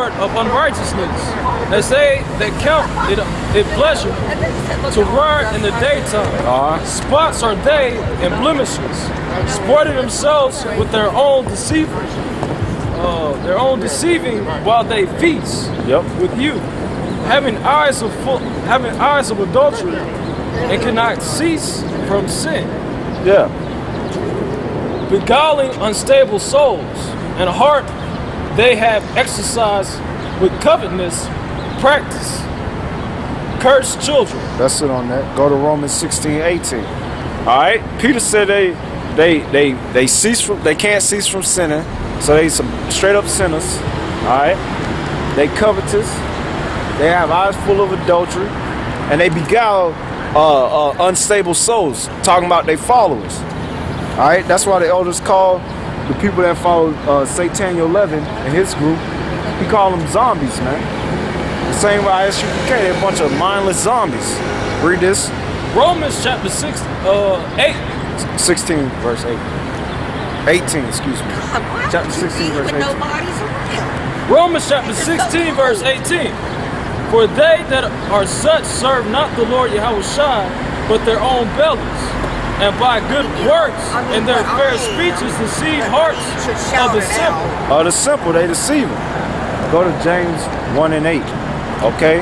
of unrighteousness. They say they count it pleasure to ride in the daytime. Spots are they and blemishes, sporting themselves with their own deceiving while they feast with you, having eyes of adultery, and cannot cease from sin. Beguiling unstable souls, and a heart they have exercised with covetousness, practice. Cursed children. That's it on that. Go to Romans 16:18. All right. Peter said they cease from, they can't cease from sinning, so they some straight up sinners. All right. They covetous. They have eyes full of adultery, and they beguile unstable souls. Talking about their followers. All right. That's why the elders call the people that follow Sataniel 11 and his group, he call them zombies, man. The same way ISUPK, they're a bunch of mindless zombies. Read this. Romans chapter 16, verse 8. 18, excuse me. Chapter 16, verse 18. Romans chapter 16, verse 18. For they that are such serve not the Lord Yahushua, but their own bellies, and by good works and their fair speeches deceive hearts of the simple. Of the simple, they deceive them. Go to James 1 and 8. Okay?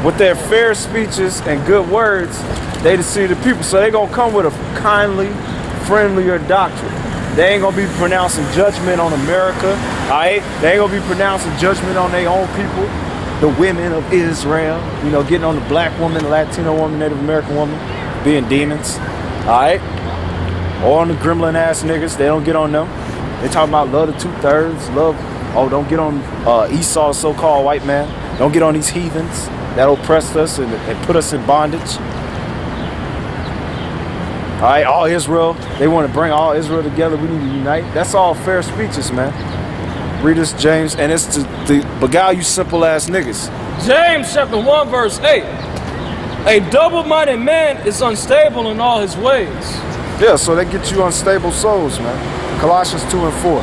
With their fair speeches and good words, they deceive the people. So they're going to come with a kindly, friendlier doctrine. They ain't going to be pronouncing judgment on America. Alright? They ain't going to be pronouncing judgment on their own people. The women of Israel. You know, getting on the black woman, the Latino woman, Native American woman, being demons. Alright? Or on the gremlin ass niggas. They don't get on them. They talking about love the 2/3, love. Oh, don't get on Esau, so-called white man. Don't get on these heathens that oppressed us and put us in bondage. All right, all Israel. They want to bring all Israel together. We need to unite. That's all fair speeches, man. Read this, James, and it's to beguile you simple ass niggas. James chapter 1, verse 8. A double-minded man is unstable in all his ways. Yeah, so they get you unstable souls, man. Colossians 2 and 4.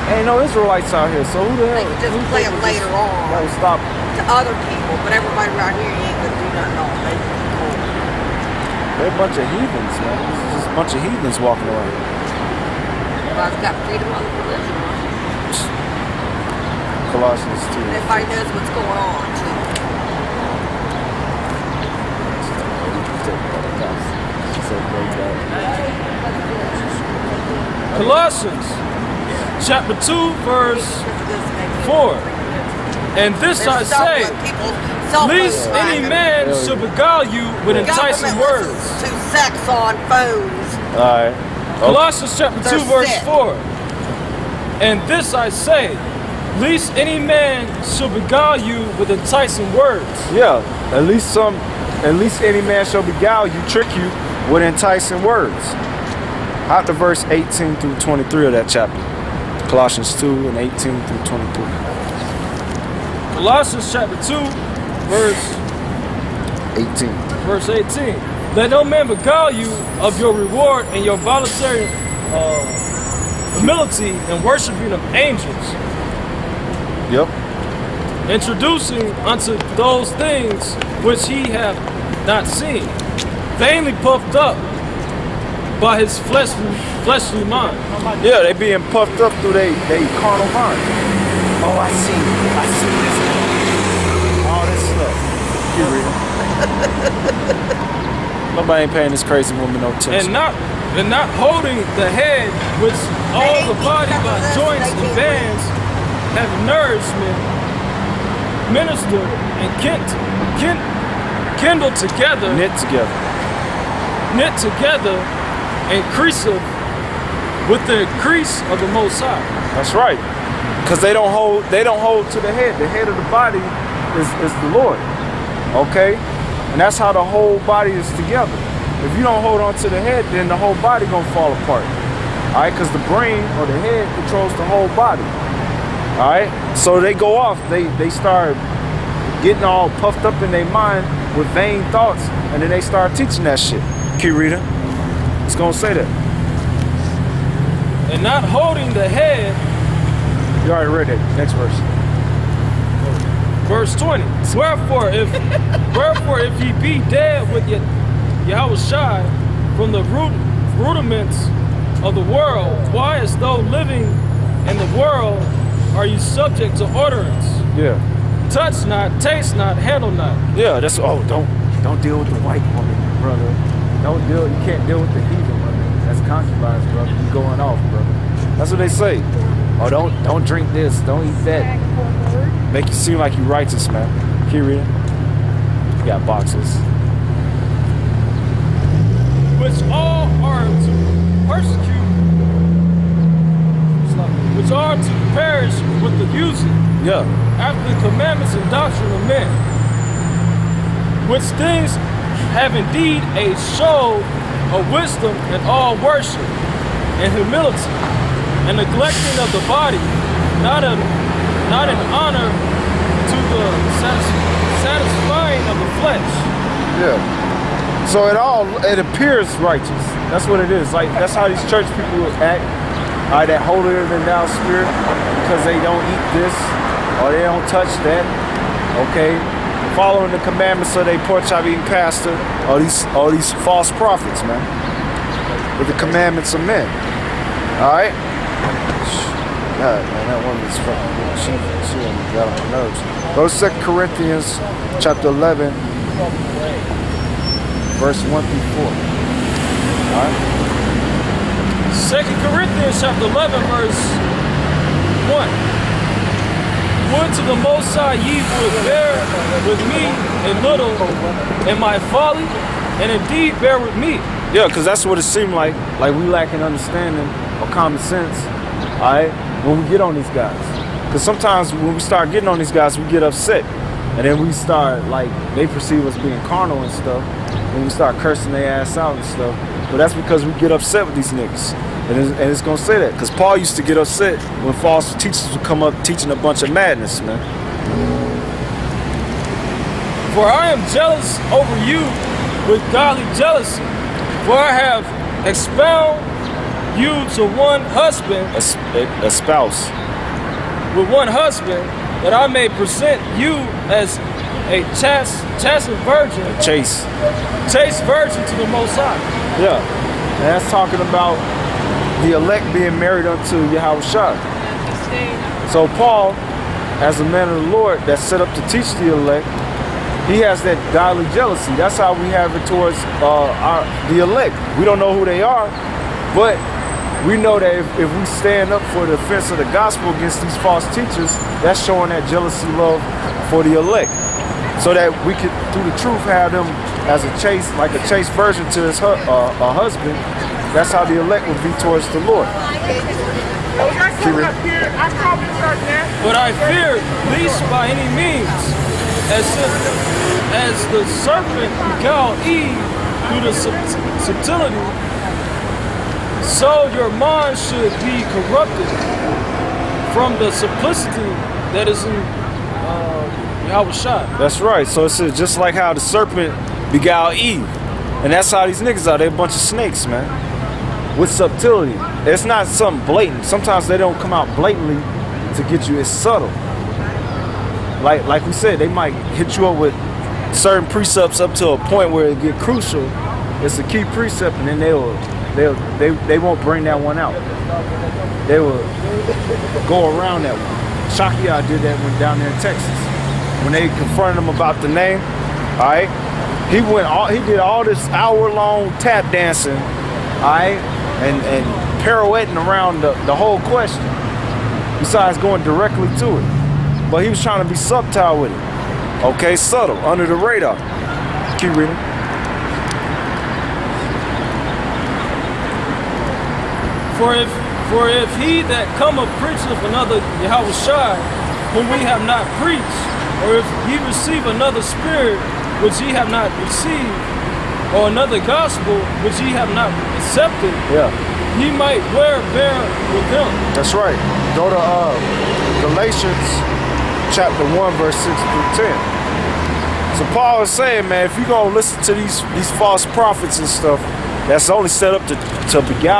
Ain't no Israelites out here, so who the hell? They can just play them later on. That will stop to other people, but everybody right here ain't gonna do nothing on it. They're a bunch of heathens, man. This is just a bunch of heathens walking around. Everybody's got freedom of religion. Colossians 2. And everybody knows what's going on, too. Colossians chapter 2, verse 4. And this I say, lest any man should beguile you with enticing words. To sex on phones. Alright. Colossians chapter 2, verse 4. And this I say, lest any man should beguile you with enticing words. Yeah, at least any man shall beguile you, trick you with enticing words. Out to verse 18 through 23 of that chapter. Colossians 2 and 18 through 23. Colossians chapter 2, verse 18. Verse 18. Let no man beguile you of your reward and your voluntary humility and worshiping of angels. Yep. Introducing unto those things which he hath not seen, vainly puffed up by his fleshly mind. Yeah, they being puffed up through their carnal mind. Oh, I see this. All this stuff. You read it. Nobody ain't paying this crazy woman no attention. And not holding the head, which all the body by joints and bands have nourishment, ministered and kindled together, knit together, increaseth with the increase of the Most High. That's right, because they don't hold to the head. The head of the body is the Lord. Okay, and that's how the whole body is together. If you don't hold on to the head, then the whole body gonna fall apart. All right, because the brain or the head controls the whole body. All right, so they go off. They start getting all puffed up in their mind with vain thoughts, and then they start teaching that shit. Keep reading. It's going to say that. And not holding the head. You already read it. Next verse. Verse 20. Wherefore if ye be dead with Yahushua from the rudiments of the world, why as though living in the world are you subject to ordinance? Yeah. Touch not, taste not, handle not. Yeah, that's don't deal with the white woman, brother. You can't deal with the heathen woman. That's concubines, brother. You going off, brother. That's what they say. Oh, don't drink this, don't eat that. Make you seem like you righteous, man. Keep reading. You got boxes. Which all are to persecute, which are to perish with the using. Yeah. After the commandments and doctrine of men. Which things have indeed a show of wisdom in all worship and humility, and neglecting of the body, not in honor to the satisfying of the flesh. Yeah. So it appears righteous. That's what it is. Like that's how these church people act. That holier than thou spirit, because they don't eat this or they don't touch that. Okay. Following the commandments of their pork chop eating pastor, all these false prophets, man. With the commandments of men. Alright? God, man, that woman's fucking, she got on my nerves. Go to 2 Corinthians chapter 11, verse 1 through 4. Alright? 2 Corinthians chapter 11, verse 1. Would to the Most High ye would bear with me a little in my folly, and indeed bear with me. Yeah, because that's what it seemed like we lacking understanding or common sense, all right, when we get on these guys. Because sometimes when we start getting on these guys, we get upset. And then we start, like, they perceive us being carnal and stuff. And we start cursing their ass out and stuff. But that's because we get upset with these niggas. And it's going to say that. Because Paul used to get upset when false teachers would come up teaching a bunch of madness, man. For I am jealous over you with godly jealousy. For I have expound you to one husband. A spouse. With one husband, that I may present you as a chaste virgin. A chaste virgin to the Most High. Yeah. And that's talking about the elect being married unto Yahushua. So Paul, as a man of the Lord that's set up to teach the elect, he has that godly jealousy. That's how we have it towards the elect. We don't know who they are, but we know that if we stand up for the defense of the gospel against these false teachers, that's showing that jealousy love for the elect. So that we could, through the truth, have them as a chaste virgin to his a husband. That's how the elect would be towards the Lord. But I fear least by any means, as the serpent beguiled Eve through the subtlety, so your mind should be corrupted from the simplicity that is in Yahushua. That's right. So it's just like how the serpent beguiled Eve. And that's how these niggas are. They're a bunch of snakes, man. With subtlety. It's not something blatant. Sometimes they don't come out blatantly to get you. It's subtle. Like we said, they might hit you up with certain precepts up to a point where it get crucial. It's a key precept, and then they won't bring that one out. They will go around that one. Shakia did that when down there in Texas. When they confronted him about the name, all right, he did all this hour-long tap dancing, all right, and pirouetting around the whole question, besides going directly to it. But he was trying to be subtle with it. Okay, subtle, under the radar. Keep reading. For if he that cometh preacheth another Yahushua, whom we have not preached, or if ye receive another spirit which ye have not received, or another gospel which ye have not accepted, ye might bear with him. That's right. Go to Galatians chapter 1, verse 6 through 10. So Paul is saying, man, if you're going to listen to these false prophets and stuff, that's only set up to beguile.